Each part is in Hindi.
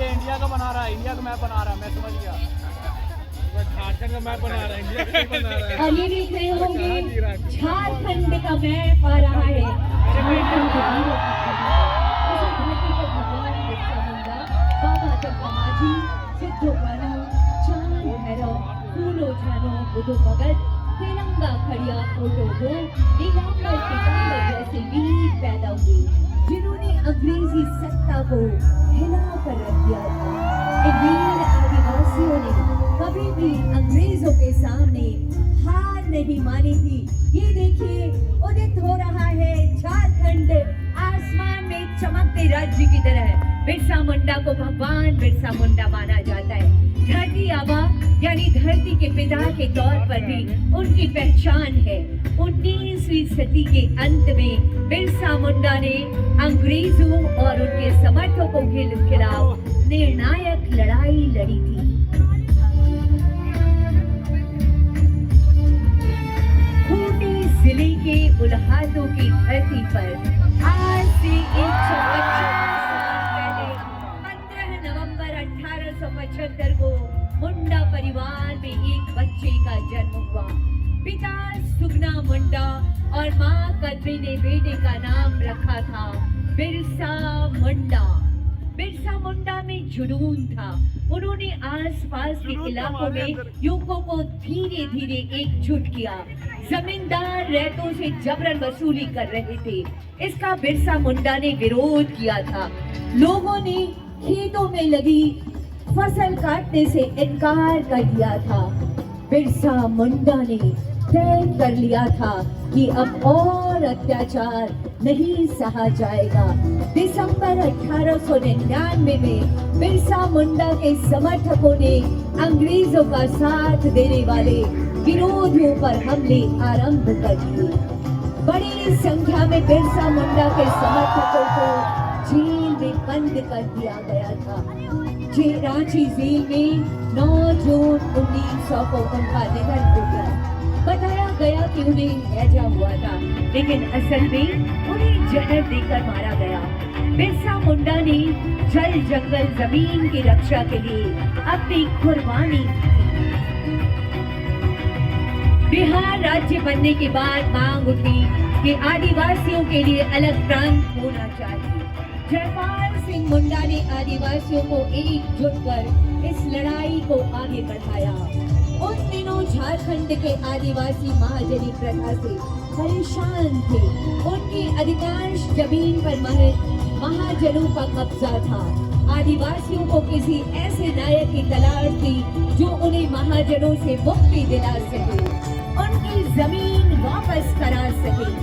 ये इंडिया का बना रहा है, इंडिया का मैप बना रहा है, मैं समझ गया। झारखंड का मैप बना रहा है, इंडिया का बना रहा है। और ये देख रहे होंगे झारखंड का मैप आ रहा है। झारखंड के वीरों की खबर। इस धरती पर भगवान बिरसा मुंडा, बाबा जगदम्बा मांझी, सिद्धो कान्हू, चांद भैरव, फूलो झानो, बुधो भगत, तेलंगा खड़िया फोटो हो, नीलांबर टिकांबर जैसे वीर पैदा हुए, जिन्होंने अंग्रेजी सत्ता को हिला कर रख दिया था। इन वीर आदिवासियों ने कभी भी अंग्रेजों के सामने हार नहीं मानी थी। ये देखिए उदित हो रहा है झारखंड आसमान में चमकते राज्य की तरह। बिरसा मुंडा को भगवान बिरसा मुंडा माना जाता है। धरती आबा यानी धरती के पिता के तौर पर भी उनकी पहचान है। 19वीं सदी के अंत में बिरसा मुंडा ने अंग्रेजों और उनके समर्थकों के खिलाफ निर्णायक लड़ाई लड़ी थी। खूंटी जिले के उल्हातों की धरती पर आज से 155 साल पहले 15 नवंबर 1875 को मुंडा परिवार में एक बच्चे का जन्म हुआ। पिता सुगना मुंडा और मां कद्री ने बेटे का नाम रखा था बिरसा मुंडा। बिरसा मुंडा में जुनून था। उन्होंने आसपास के इलाकों में युवकों को धीरे धीरे एकजुट किया। जमींदार रैतों से जबरन वसूली कर रहे थे। इसका बिरसा मुंडा ने विरोध किया था। लोगों ने खेतों में लगी फसल काटने से इनकार कर दिया था। बिरसा मुंडा ने तय कर लिया था कि अब और अत्याचार नहीं सहा जाएगा। दिसंबर 1899 में बिरसा मुंडा के समर्थकों ने अंग्रेजों का साथ देने वाले विरोधियों पर हमले आरंभ कर दिए। बड़ी संख्या में बिरसा मुंडा के समर्थकों को जेल में बंद कर दिया गया था। रांची जेल में 9 जून 1900 को उनका निधन हो गया। बताया गया कि उन्हें हैजा हुआ था, लेकिन असल में उन्हें जहर देकर मारा गया। बिरसा मुंडा ने जल जंगल जमीन की रक्षा के लिए अपनी कुर्बानी दी। बिहार राज्य बनने के बाद मांग उठी कि आदिवासियों के लिए अलग प्रांत होना चाहिए। जयपाल सिंह मुंडा ने आदिवासियों को एकजुट कर इस लड़ाई को आगे बढ़ाया। उन दिनों झारखंड के आदिवासी महाजनी प्रथा से परेशान थे। उनकी अधिकांश जमीन पर महाजनों का कब्जा था। आदिवासियों को किसी ऐसे नायक की तलाश थी जो उन्हें महाजनों से मुक्ति दिला सके, उनकी जमीन वापस करा सके।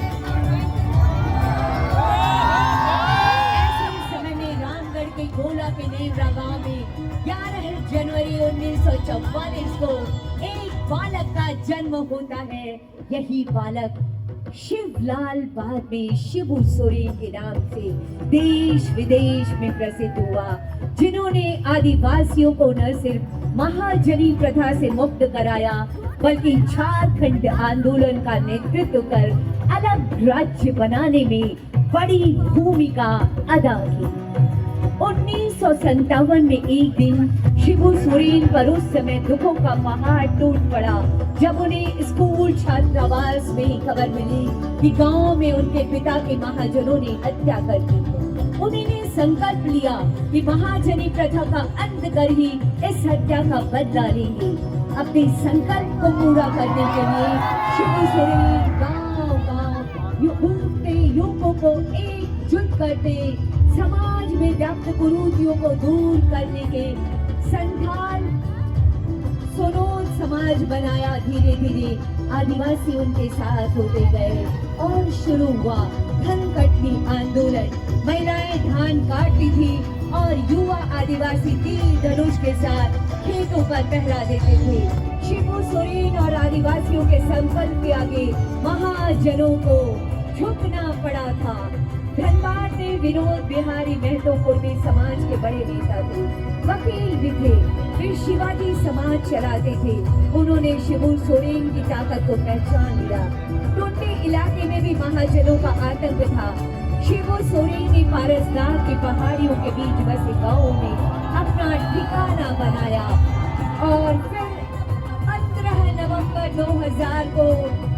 के गोला के नेवरा गांव में 11 जनवरी 1944 को एक बालक का जन्म होता है। यही बालक शिवलाल बाद में शिबू सोरेन के नाम से देश विदेश में प्रसिद्ध हुआ, जिन्होंने आदिवासियों को न सिर्फ महाजनी प्रथा से मुक्त कराया बल्कि झारखंड आंदोलन का नेतृत्व कर अलग राज्य बनाने में बड़ी भूमिका अदा की। 1957 में एक दिन शिबू सोरेन पर उस समय दुखों का पहाड़ टूट पड़ा जब उन्हें स्कूल छात्रावास में ही खबर मिली कि गांव में उनके पिता के महाजनों ने हत्या कर दी। उन्होंने संकल्प लिया कि महाजनी प्रथा का अंत कर ही इस हत्या का बदला लेंगे। अपने संकल्प को पूरा करने के लिए शिबू सोरेन गांव-गांव युवकों को एकजुट करते, समाज में व्याप्त कुरीतियों को दूर करने के संथाल सोनोद समाज बनाया। धीरे धीरे आदिवासी उनके साथ होते गए और शुरू हुआ धन कटनी आंदोलन। महिलाएं धान काटती थी और युवा आदिवासी तीर धनुष के साथ खेतों पर पहरा देते थे। शिबू सोरेन और आदिवासियों के संकल्प के आगे महाजनों को झुकना पड़ा था। धनबाद में विनोद बिहारी महतो कुर्मी समाज के बड़े नेता थे, वकील भी थे, वे शिवाजी समाज चलाते थे। उन्होंने शिबू सोरेन की ताकत को पहचान लिया। टुंडी इलाके में भी महाजनों का आतंक था। शिबू सोरेन ने पारसनाथ की पहाड़ियों के बीच बसे गांवों में अपना 2000 को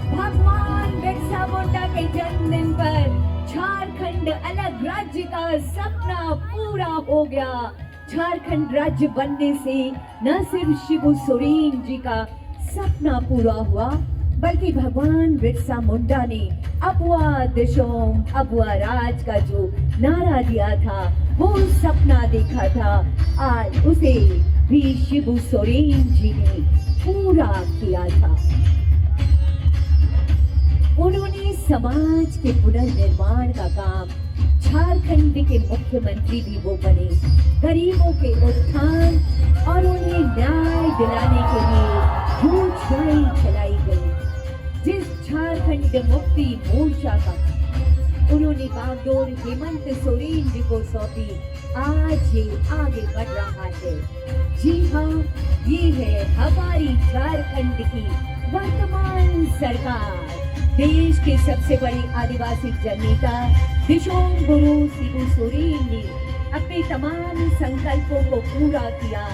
भगवान बिरसा मुंडा के जन्मदिन पर झारखंड अलग राज्य का सपना पूरा हो गया। झारखंड राज्य बनने से न सिर्फ शिबू सोरेन जी का सपना पूरा हुआ, बल्कि भगवान बिरसा मुंडा ने अबुआ दिशोम अबुआ राज का जो नारा दिया था, वो सपना देखा था, आज उसे भी शिबू सोरेन जी ने पूरा किया था। उन्होंने समाज के पुनर्निर्माण का काम, झारखंड के मुख्यमंत्री भी वो बने, गरीबों के उत्थान और उन्हें न्याय दिलाने के लिए योजनाएं चलाई गई। जिस झारखंड मुक्ति मोर्चा का उन्होंने बागडोर हेमंत सोरेन जी को सौंपी, आज ये आगे बढ़ रहा है। जी हाँ, ये है हमारी झारखंड की वर्तमान सरकार। देश के सबसे बड़े आदिवासी जननेता दिशोम गुरु शिबू सोरेन ने अपने तमाम संकल्पों को पूरा किया,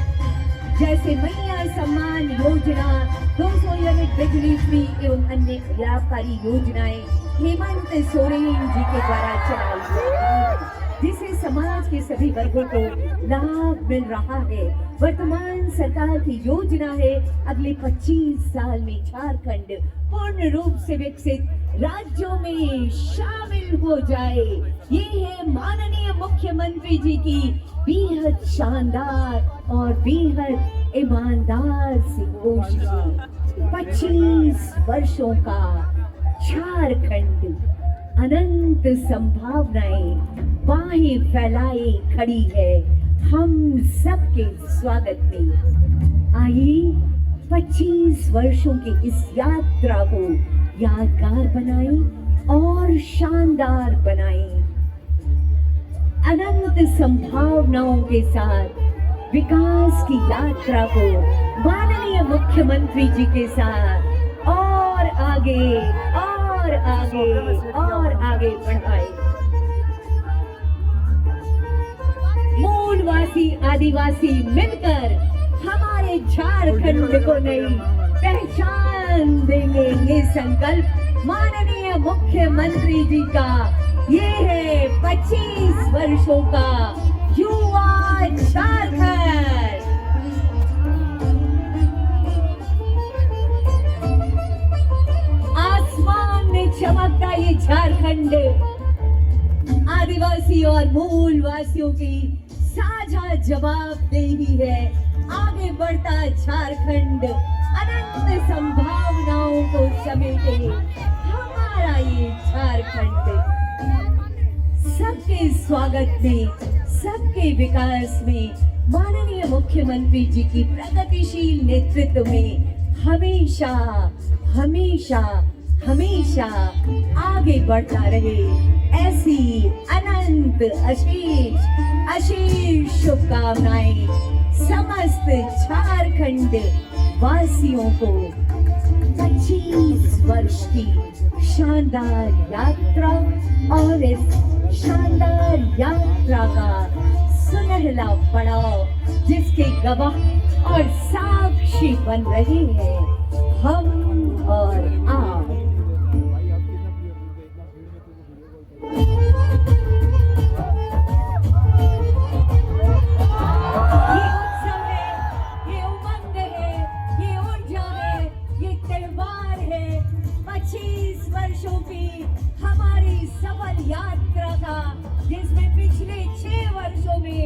जैसे मैया सम्मान योजना, 200 यूनिट बिजली फ्री एवं अन्य लाभकारी योजनाएं हेमंत सोरेन जी के द्वारा चलाई गई, जिसे समाज के सभी वर्गों को लाभ मिल रहा है। वर्तमान सरकार की योजना है अगले 25 साल में झारखंड पूर्ण रूप से विकसित राज्यों में शामिल हो जाए। ये है माननीय मुख्यमंत्री जी की बेहद शानदार और बेहद ईमानदार सी कोशिश। 25 वर्षों का झारखंड अनंत संभावनाएं बाहें फैलाए खड़ी है हम सबके स्वागत में। आइए 25 वर्षों की इस यात्रा को यादगार बनाएं और शानदार बनाएं। अनंत संभावनाओं के साथ विकास की यात्रा को माननीय मुख्यमंत्री जी के साथ और आगे और आगे और आगे बढ़ाएं। मूलवासी आदिवासी मिलकर हमारे झारखंड को नई पहचान देंगे। ये संकल्प माननीय मुख्यमंत्री जी का, ये है 25 वर्षों का युवा झारखंड। आसमान में चमकता ये झारखंड आदिवासी और मूलवासियों की साझा जवाबदेही है। आगे बढ़ता झारखंड अनंत संभावनाओं को समेटे हमारा ये झारखंड सबके स्वागत में, सबके विकास में, माननीय मुख्यमंत्री जी की प्रगतिशील नेतृत्व में हमेशा हमेशा हमेशा आगे बढ़ता रहे। ऐसी अनंत अशेष अशेष शुभकामनाएं समस्त झारखंड वासियों को 25 वर्ष की शानदार यात्रा और इस शानदार यात्रा का सुनहला पड़ाव, जिसके गवाह और साक्षी बन रहे हैं हम और आप। ये उत्सव है, ये उमंग है, ये ऊर्जा है, ये त्योहार है 25 वर्षों की हमारी सफल यात्रा का, जिसमें पिछले 6 वर्षों में